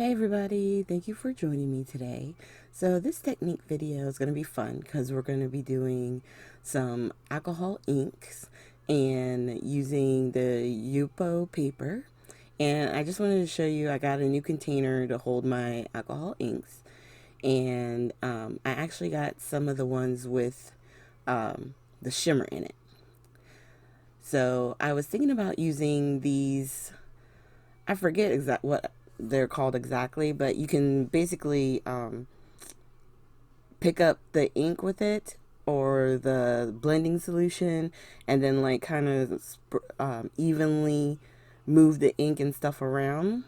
Hey everybody, thank you for joining me today. So this technique video is going to be fun because we're going to be doing some alcohol inks and using the Yupo paper. And I just wanted to show you I got a new container to hold my alcohol inks. And I actually got some of the ones with the shimmer in it. So I was thinking about using these. I forget what they're called exactly, but you can basically pick up the ink with it or the blending solution and then like kind of evenly move the ink and stuff around.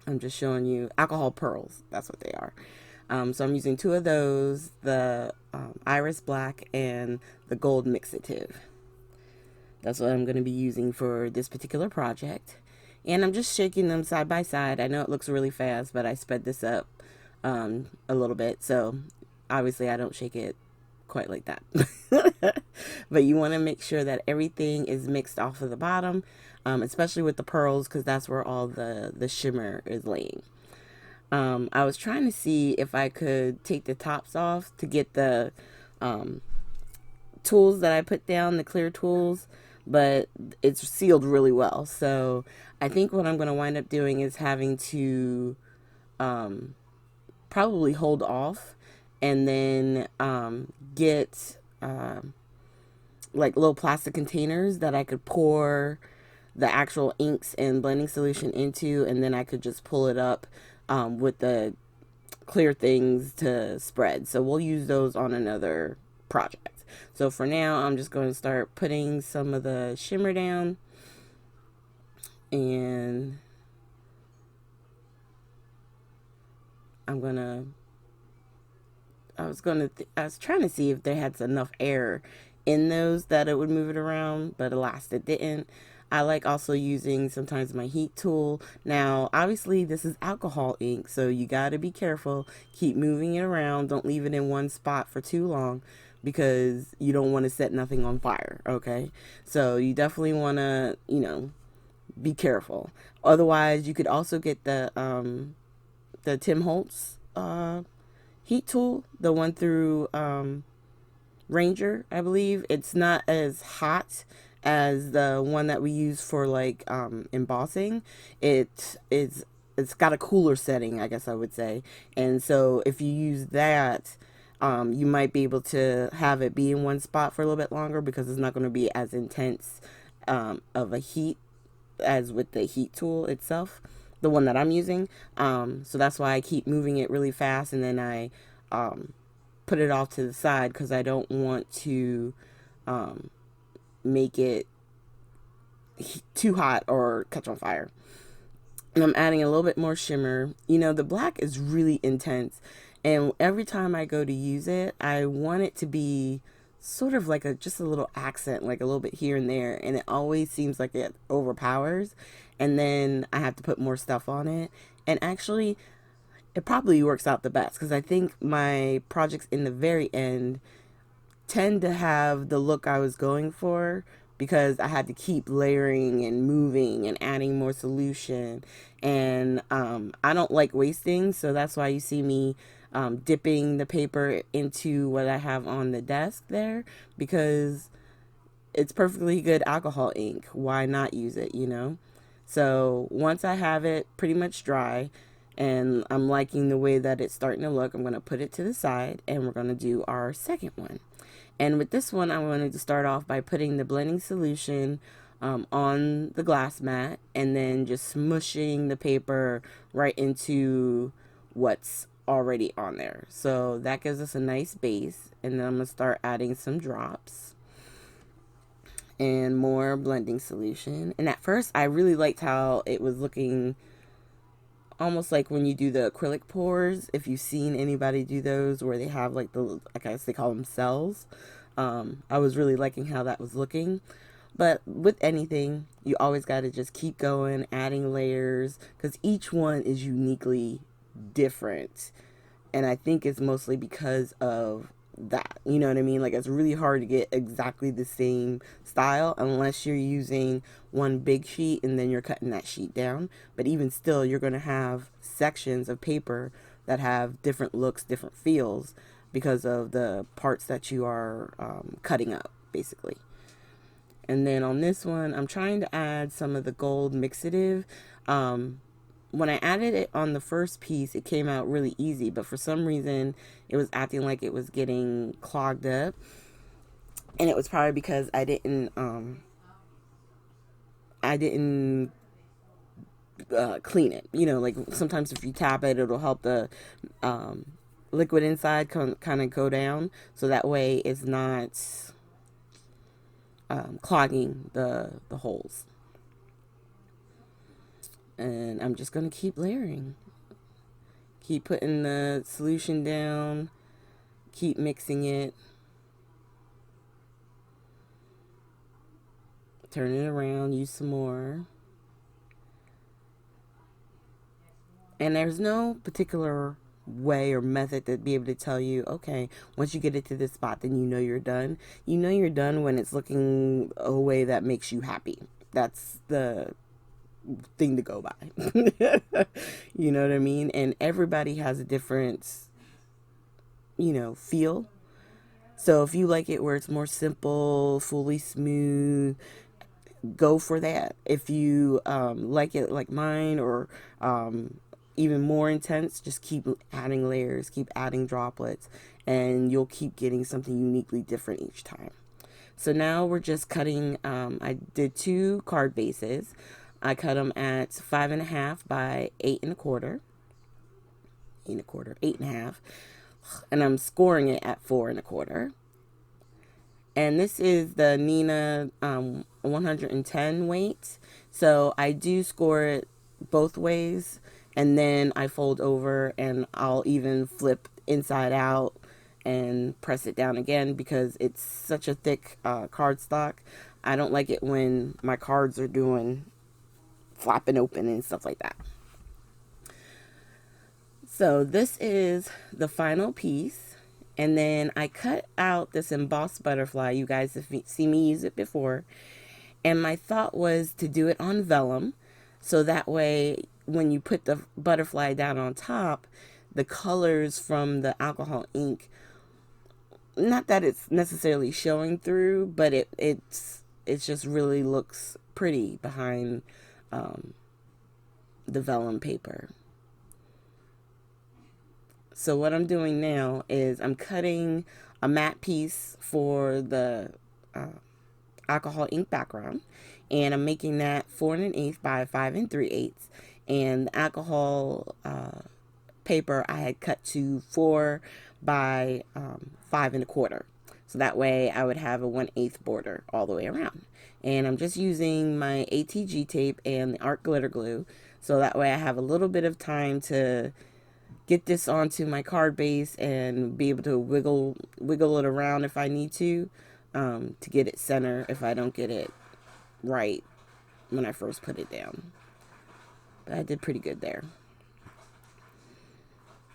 I'm just showing you alcohol pearls. That's what they are. So I'm using two of those, the Iris Black and the Gold Mixative. That's what I'm going to be using for this particular project. And I'm just shaking them side by side. I know it looks really fast, but I sped this up a little bit. So obviously I don't shake it quite like that. But you want to make sure that everything is mixed off of the bottom, especially with the pearls, because that's where all the shimmer is laying. I was trying to see if I could take the tops off to get the tools that I put down, the clear tools, but it's sealed really well. So I think what I'm going to wind up doing is having to probably hold off and then get like little plastic containers that I could pour the actual inks and blending solution into, and then I could just pull it up with the clear things to spread. So we'll use those on another project. So for now, I'm just going to start putting some of the shimmer down, and I'm gonna. I was trying to see if they had enough air in those that it would move it around, but alas, it didn't. I like also using sometimes my heat tool. Now, obviously, this is alcohol ink, so you got to be careful. Keep moving it around. Don't leave it in one spot for too long because you don't want to set nothing on fire, okay? So you definitely want to, be careful. Otherwise, you could also get the Tim Holtz heat tool, the one through Ranger, I believe. It's not as hot as the one that we use for like embossing. It's got a cooler setting, I guess I would say. And so if you use that, you might be able to have it be in one spot for a little bit longer because it's not going to be as intense of a heat as with the heat tool itself, the one that I'm using. So that's why I keep moving it really fast, and then I put it off to the side because I don't want to make it too hot or catch on fire. And I'm adding a little bit more shimmer. The black is really intense, and every time I go to use it, I want it to be sort of like just a little accent, like a little bit here and there, and it always seems like it overpowers, and then I have to put more stuff on it. And actually, it probably works out the best because I think my projects in the very end tend to have the look I was going for because I had to keep layering and moving and adding more solution. And I don't like wasting, so that's why you see me dipping the paper into what I have on the desk there, because it's perfectly good alcohol ink. Why not use it? So once I have it pretty much dry and I'm liking the way that it's starting to look, I'm going to put it to the side and we're going to do our second one. And with this one, I wanted to start off by putting the blending solution on the glass mat and then just smushing the paper right into what's already on there. So that gives us a nice base. And then I'm going to start adding some drops and more blending solution. And at first, I really liked how it was looking almost like when you do the acrylic pours, if you've seen anybody do those where they have like I guess they call them cells. I was really liking how that was looking. But with anything, you always got to just keep going, adding layers, because each one is uniquely different. And I think it's mostly because of that. You know what I mean? Like, it's really hard to get exactly the same style unless you're using one big sheet and then you're cutting that sheet down. But even still, you're going to have sections of paper that have different looks, different feels because of the parts that you are cutting up, basically. And then on this one, I'm trying to add some of the gold mixative. When I added it on the first piece, it came out really easy, but for some reason, it was acting like it was getting clogged up. And it was probably because I didn't clean it. You know, like sometimes if you tap it, it'll help the liquid inside kind of go down, so that way it's not clogging the holes. And I'm just going to keep layering. Keep putting the solution down. Keep mixing it. Turn it around. Use some more. And there's no particular way or method to be able to tell you, okay, once you get it to this spot, then you know you're done. You know you're done when it's looking a way that makes you happy. That's the thing to go by. You know what I mean? And everybody has a different, feel. So if you like it where it's more simple, fully smooth, go for that. If you like it like mine, or even more intense, just keep adding layers, keep adding droplets, and you'll keep getting something uniquely different each time. So now we're just cutting, I did 2 card bases. I cut them at 5.5 by 8.25, 8.5, and I'm scoring it at 4.25. And this is the Neenah 110 weight. So I do score it both ways, and then I fold over and I'll even flip inside out and press it down again because it's such a thick cardstock. I don't like it when my cards are doing flapping open and stuff like that. So this is the final piece. And then I cut out this embossed butterfly. You guys have seen me use it before. And my thought was to do it on vellum. So that way, when you put the butterfly down on top, the colors from the alcohol ink, not that it's necessarily showing through, but it's just really looks pretty behind the vellum paper. So what I'm doing now is I'm cutting a matte piece for the alcohol ink background, and I'm making that 4 1/8 by 5 3/8. And the alcohol paper I had cut to 4 by 5 1/4. So that way I would have a 1/8 border all the way around. And I'm just using my ATG tape and the art glitter glue, so that way I have a little bit of time to get this onto my card base and be able to wiggle it around if I need to get it center if I don't get it right when I first put it down. But I did pretty good there.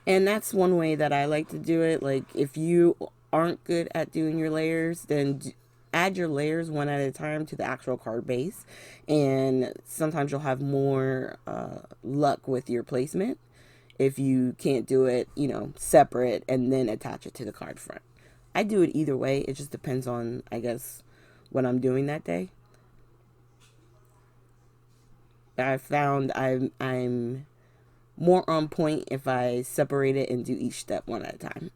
And that's one way that I like to do it. Like, if you aren't good at doing your layers, then add your layers one at a time to the actual card base. And sometimes you'll have more luck with your placement if you can't do it, separate and then attach it to the card front. I do it either way. It just depends on, I guess, what I'm doing that day. I found I'm more on point if I separate it and do each step one at a time.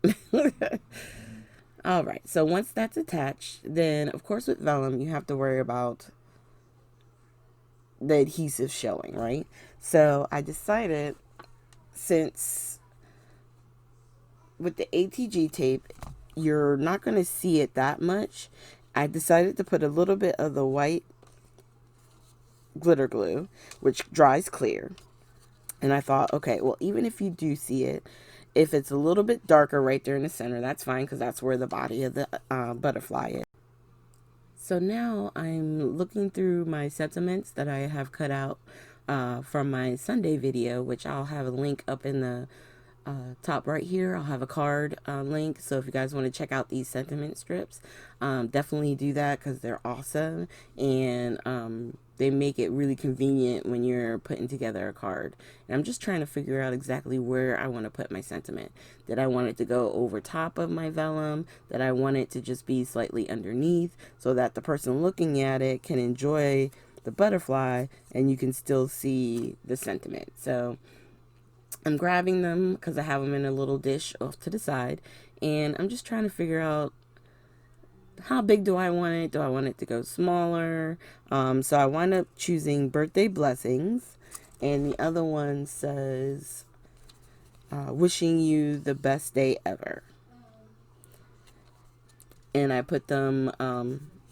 All right, so once that's attached, then of course with vellum you have to worry about the adhesive showing, right? So I decided, since with the ATG tape you're not going to see it that much, I decided to put a little bit of the white glitter glue, which dries clear. And I thought, okay, well, even if you do see it, if it's a little bit darker right there in the center, that's fine, because that's where the body of the butterfly is. So now I'm looking through my sentiments that I have cut out from my Sunday video, which I'll have a link up in the top right here, I'll have a card link. So if you guys want to check out these sentiment strips, definitely do that because they're awesome. And they make it really convenient when you're putting together a card. And I'm just trying to figure out exactly where I want to put my sentiment. Did I want it to go over top of my vellum? Did I want it to just be slightly underneath so that the person looking at it can enjoy the butterfly and you can still see the sentiment? So I'm grabbing them because I have them in a little dish off to the side, and I'm just trying to figure out how big do I want it? Do I want it to go smaller? So I wind up choosing Birthday Blessings, and the other one says wishing you the best day ever. And I put them,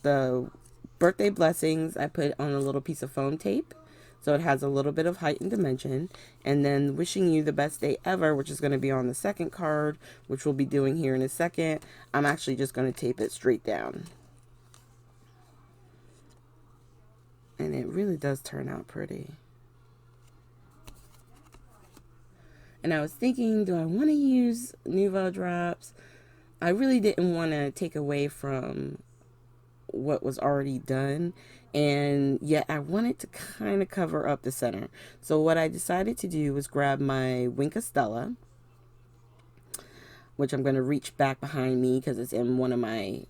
the Birthday Blessings, I put on a little piece of foam tape. So it has a little bit of height and dimension. And then wishing you the best day ever, which is going to be on the second card, which we'll be doing here in a second. I'm actually just going to tape it straight down. And it really does turn out pretty. And I was thinking, do I want to use Nuvo drops? I really didn't want to take away from what was already done, and yet I wanted to kind of cover up the center. So what I decided to do was grab my Wink of Stella, which I'm going to reach back behind me because it's in one of my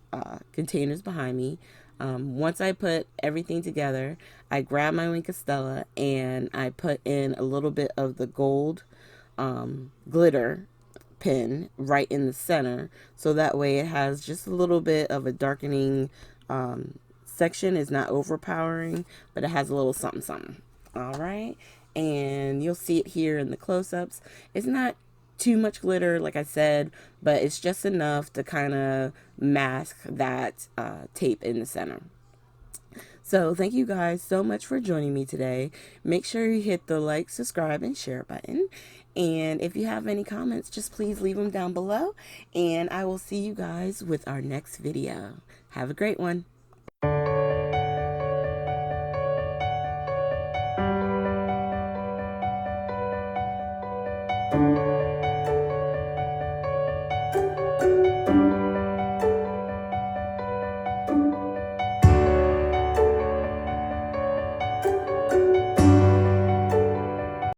containers behind me. Once I put everything together, I grab my Wink of Stella and I put in a little bit of the gold glitter pen right in the center, so that way it has just a little bit of a darkening section. Is not overpowering, but it has a little something something. All right, and you'll see it here in the close-ups. It's not too much glitter, like I said, but it's just enough to kind of mask that tape in the center. So thank you guys so much for joining me today. Make sure you hit the like, subscribe, and share button. And if you have any comments, just please leave them down below. And I will see you guys with our next video. Have a great one.